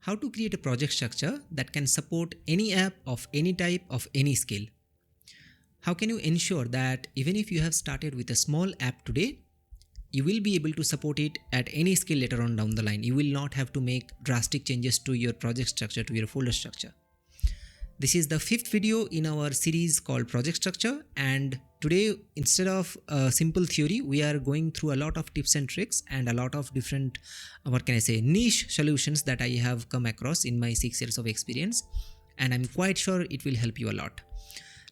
How to create a project structure that can support any app of any type of any scale. How can you ensure that even if you have started with a small app today, you will be able to support it at any scale later on down the line. You will not have to make drastic changes to your project structure, to your folder structure. This is the 5th video in our series called Project Structure, and today, instead of simple theory, we are going through a lot of tips and tricks and a lot of different, niche solutions that I have come across in my 6 years of experience, and I'm quite sure it will help you a lot.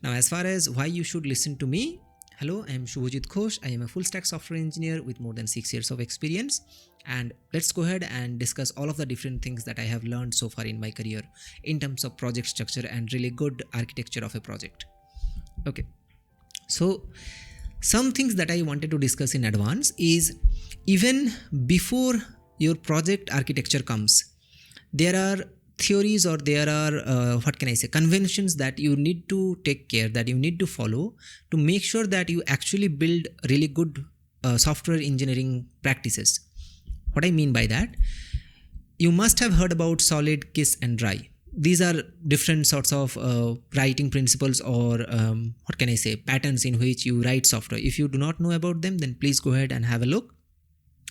Now, as far as why you should listen to me, hello, I am Shubhajit Ghosh. I am a full stack software engineer with more than 6 years of experience. And let's go ahead and discuss all of the different things that I have learned so far in my career in terms of project structure and really good architecture of a project. Okay. So some things that I wanted to discuss in advance is even before your project architecture comes, there are theories or there are conventions that you need to take care, that you need to follow to make sure that you actually build really good software engineering practices. What I mean by that, you must have heard about solid, kiss and dry. These are different sorts of writing principles or patterns in which you write software. If you do not know about them, then please go ahead and have a look.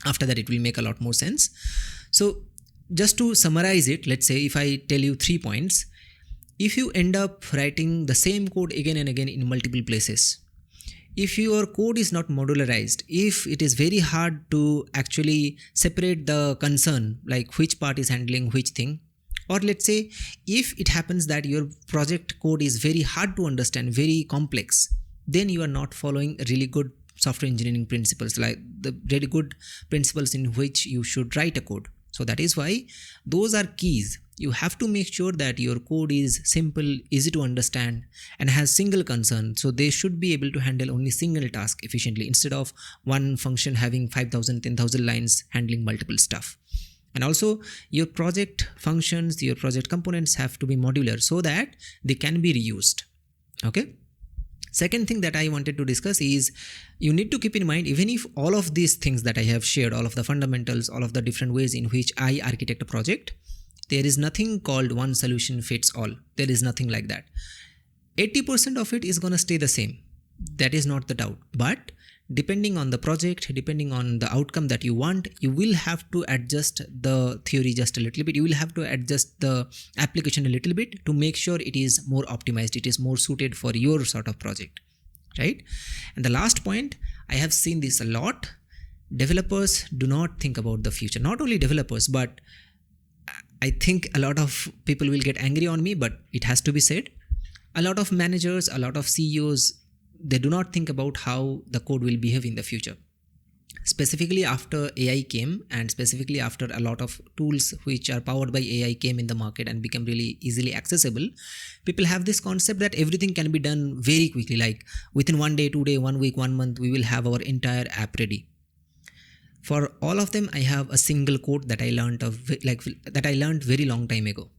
After that, it will make a lot more sense. So just to summarize it, let's say if I tell you 3 points, if you end up writing the same code again and again in multiple places, if your code is not modularized, if it is very hard to actually separate the concern, like which part is handling which thing, or let's say if it happens that your project code is very hard to understand, very complex, then you are not following really good software engineering principles, like the really good principles in which you should write a code. So that is why those are keys. You have to make sure that your code is simple, easy to understand, and has single concern. So they should be able to handle only single task efficiently instead of one function having 5,000, 10,000 lines handling multiple stuff. And also your project functions, your project components have to be modular so that they can be reused. Okay. Second thing that I wanted to discuss is you need to keep in mind, even if all of these things that I have shared, all of the fundamentals, all of the different ways in which I architect a project, there is nothing called one solution fits all. There is nothing like that. 80% of it is going to stay the same. That is not the doubt. But depending on the project, depending on the outcome that you want, you will have to adjust the theory just a little bit. You will have to adjust the application a little bit to make sure it is more optimized, it is more suited for your sort of project, right? And the last point, I have seen this a lot. Developers do not think about the future. Not only developers, but I think a lot of people will get angry on me, but it has to be said. A lot of managers, a lot of CEOs, they do not think about how the code will behave in the future. Specifically after AI came, and specifically after a lot of tools which are powered by AI came in the market and become really easily accessible, people have this concept that everything can be done very quickly, like within 1 day, 2 days, 1 week, 1 month, we will have our entire app ready. For all of them, I have a single quote that I learned very long time ago.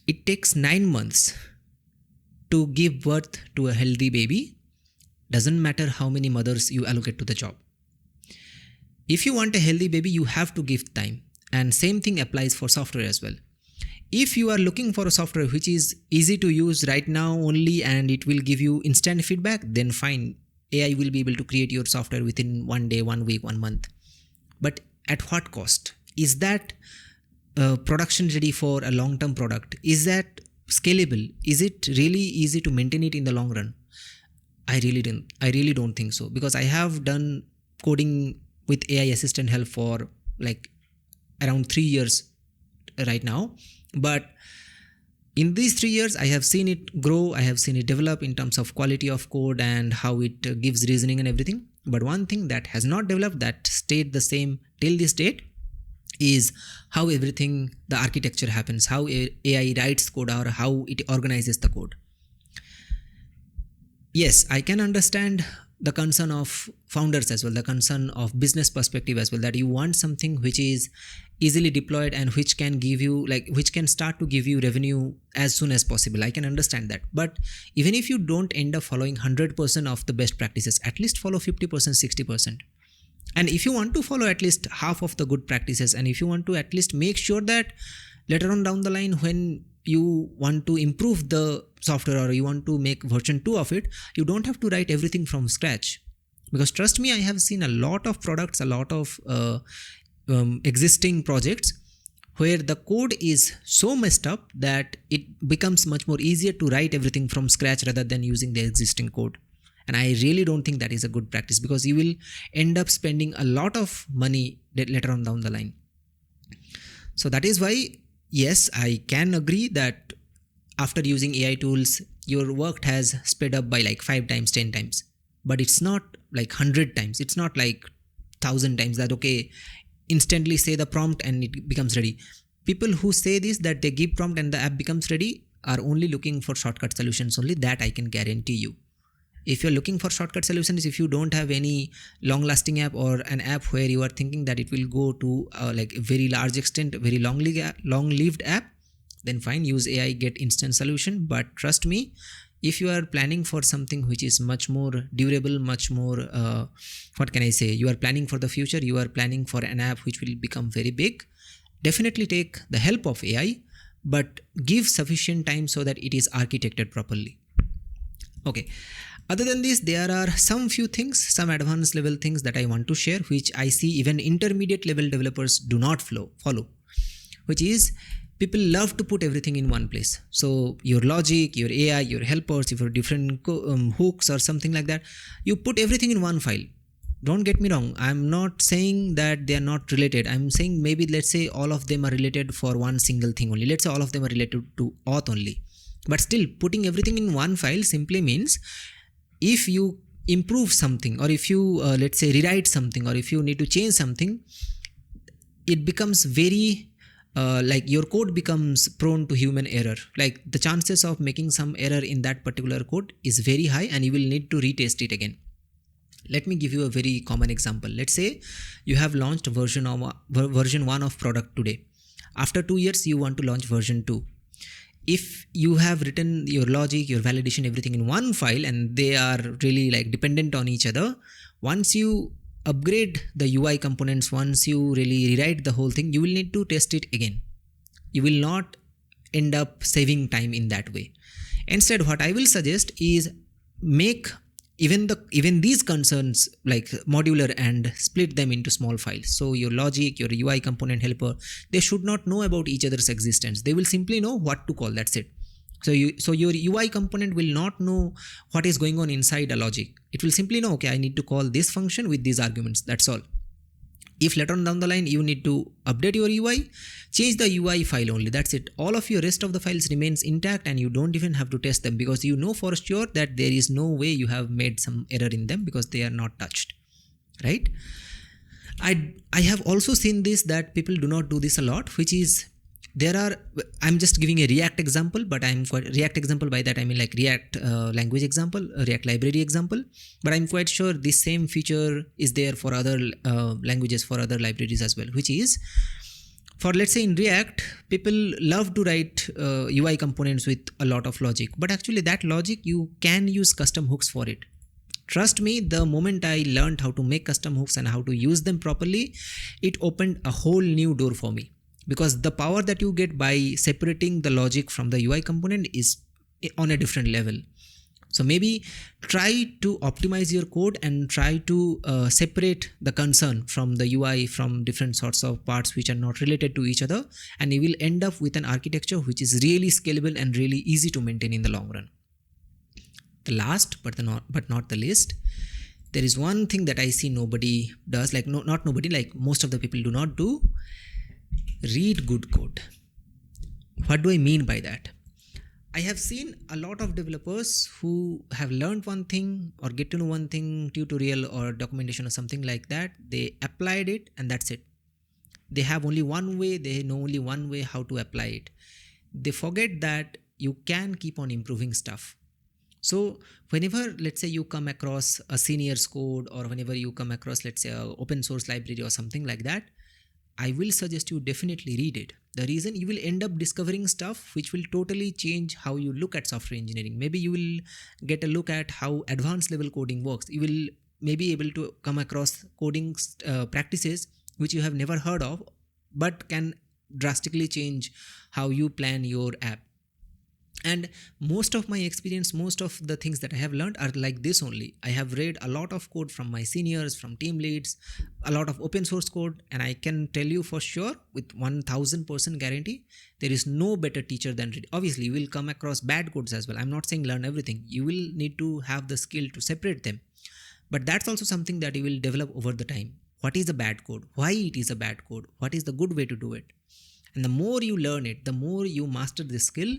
It takes 9 months to give birth to a healthy baby. Doesn't matter how many mothers you allocate to the job. If you want a healthy baby, you have to give time. And same thing applies for software as well. If you are looking for a software which is easy to use right now only and it will give you instant feedback, then fine. AI will be able to create your software within 1 day, 1 week, 1 month. But at what cost? Is that production ready for a long-term product? Is that scalable? Is it really easy to maintain it in the long run? I really don't think so, because I have done coding with AI assistant help for like around 3 years right now. But in these 3 years, I have seen it grow, I have seen it develop in terms of quality of code and how it gives reasoning and everything. But one thing that has not developed, that stayed the same till this date, is how everything, the architecture happens, how AI writes code or how it organizes the code. Yes, I can understand the concern of founders as well, the concern of business perspective as well, that you want something which is easily deployed and which can give you, which can start to give you revenue as soon as possible. I can understand that. But even if you don't end up following 100% of the best practices, at least follow 50%, 60%. And if you want to follow at least half of the good practices, and if you want to at least make sure that later on down the line when you want to improve the software or you want to make version 2 of it, you don't have to write everything from scratch. Because trust me, I have seen a lot of products, a lot of existing projects where the code is so messed up that it becomes much more easier to write everything from scratch rather than using the existing code. And I really don't think that is a good practice, because you will end up spending a lot of money later on down the line. So that is why, yes, I can agree that after using AI tools, your work has sped up by like 5 times, 10 times. But it's not like 100 times. It's not like 1,000 times that, okay, instantly say the prompt and it becomes ready. People who say this, that they give prompt and the app becomes ready, are only looking for shortcut solutions only. That I can guarantee you. If you're looking for shortcut solutions, if you don't have any long-lasting app or an app where you are thinking that it will go to like a very large extent, very long-lived app, then fine, use AI, get instant solution. But trust me, if you are planning for something which is much more durable, much more, you are planning for the future, you are planning for an app which will become very big, definitely take the help of AI, but give sufficient time so that it is architected properly. Okay. Other than this, there are some few things, some advanced level things that I want to share, which I see even intermediate level developers do not follow, which is people love to put everything in one place. So your logic, your AI, your helpers, your different hooks or something like that, you put everything in one file. Don't get me wrong. I'm not saying that they are not related. I'm saying maybe let's say all of them are related for one single thing only. Let's say all of them are related to auth only. But still, putting everything in one file simply means if you improve something, or if you let's say rewrite something, or if you need to change something, it becomes very like your code becomes prone to human error. Like the chances of making some error in that particular code is very high, and you will need to retest it again. Let me give you a very common example. Let's say you have launched version 1 of product today. After 2 years, you want to launch version 2. If you have written your logic, your validation, everything in one file, and they are really like dependent on each other, once you upgrade the UI components, once you really rewrite the whole thing, you will need to test it again. You will not end up saving time in that way. Instead, what I will suggest is make even these concerns like modular and split them into small files. So your logic, your UI component helper, they should not know about each other's existence. They will simply know what to call. That's it. So your UI component will not know what is going on inside a logic. It will simply know, okay, I need to call this function with these arguments. That's all. If later on down the line you need to update your UI, change the UI file only. That's it. All of your rest of the files remains intact, and you don't even have to test them, because you know for sure that there is no way you have made some error in them, because they are not touched, right? I have also seen this, that people do not do this a lot, which is I'm just giving a React example, but React example, by that I mean like React language example, React library example, but I'm quite sure this same feature is there for other languages, for other libraries as well, which is, for let's say in React, people love to write UI components with a lot of logic, but actually that logic you can use custom hooks for it. Trust me, the moment I learned how to make custom hooks and how to use them properly, it opened a whole new door for me. Because the power that you get by separating the logic from the UI component is on a different level. So maybe try to optimize your code and try to separate the concern from the UI from different sorts of parts which are not related to each other, and you will end up with an architecture which is really scalable and really easy to maintain in the long run. The last but not the least, there is one thing that I see nobody does, like not nobody, like most of the people do not do. Read good code. What do I mean by that? I have seen a lot of developers who have learned one thing or get to know one thing, tutorial or documentation or something like that. They applied it and that's it. They have only one way, they know only one way how to apply it. They forget that you can keep on improving stuff. So whenever, let's say, you come across a senior's code, or whenever you come across, let's say, an open source library or something like that, I will suggest you definitely read it. The reason, you will end up discovering stuff which will totally change how you look at software engineering. Maybe you will get a look at how advanced level coding works. You will may be able to come across coding practices which you have never heard of, but can drastically change how you plan your app. And most of my experience, most of the things that I have learned are like this only. I have read a lot of code from my seniors, from team leads, a lot of open source code, and I can tell you for sure with 1000% guarantee, there is no better teacher than read. Obviously you will come across bad codes as well. I'm not saying learn everything. You will need to have the skill to separate them, but that's also something that you will develop over the time. What is a bad code? Why it is a bad code? What is the good way to do it? And the more you learn it, the more you master this skill,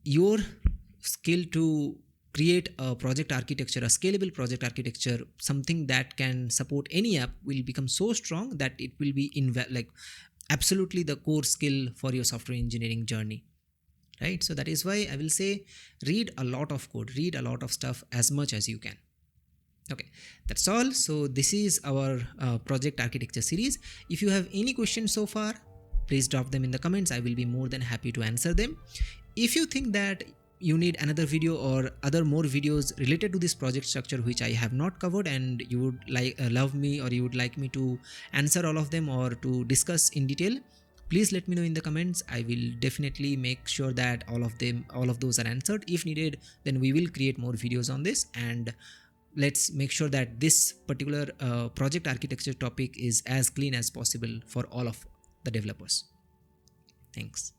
your skill to create a project architecture, a scalable project architecture, something that can support any app, will become so strong that it will be like absolutely the core skill for your software engineering journey, right? So that is why I will say read a lot of code, read a lot of stuff as much as you can. Okay, that's all. So this is our project architecture series. If you have any questions so far, please drop them in the comments. I will be more than happy to answer them. If you think that you need another video or other more videos related to this project structure which I have not covered, and you would like love me, or you would like me to answer all of them or to discuss in detail, please let me know in the comments. I will definitely make sure that all of those are answered. If needed, then we will create more videos on this, and let's make sure that this particular project architecture topic is as clean as possible for all of the developers. Thanks.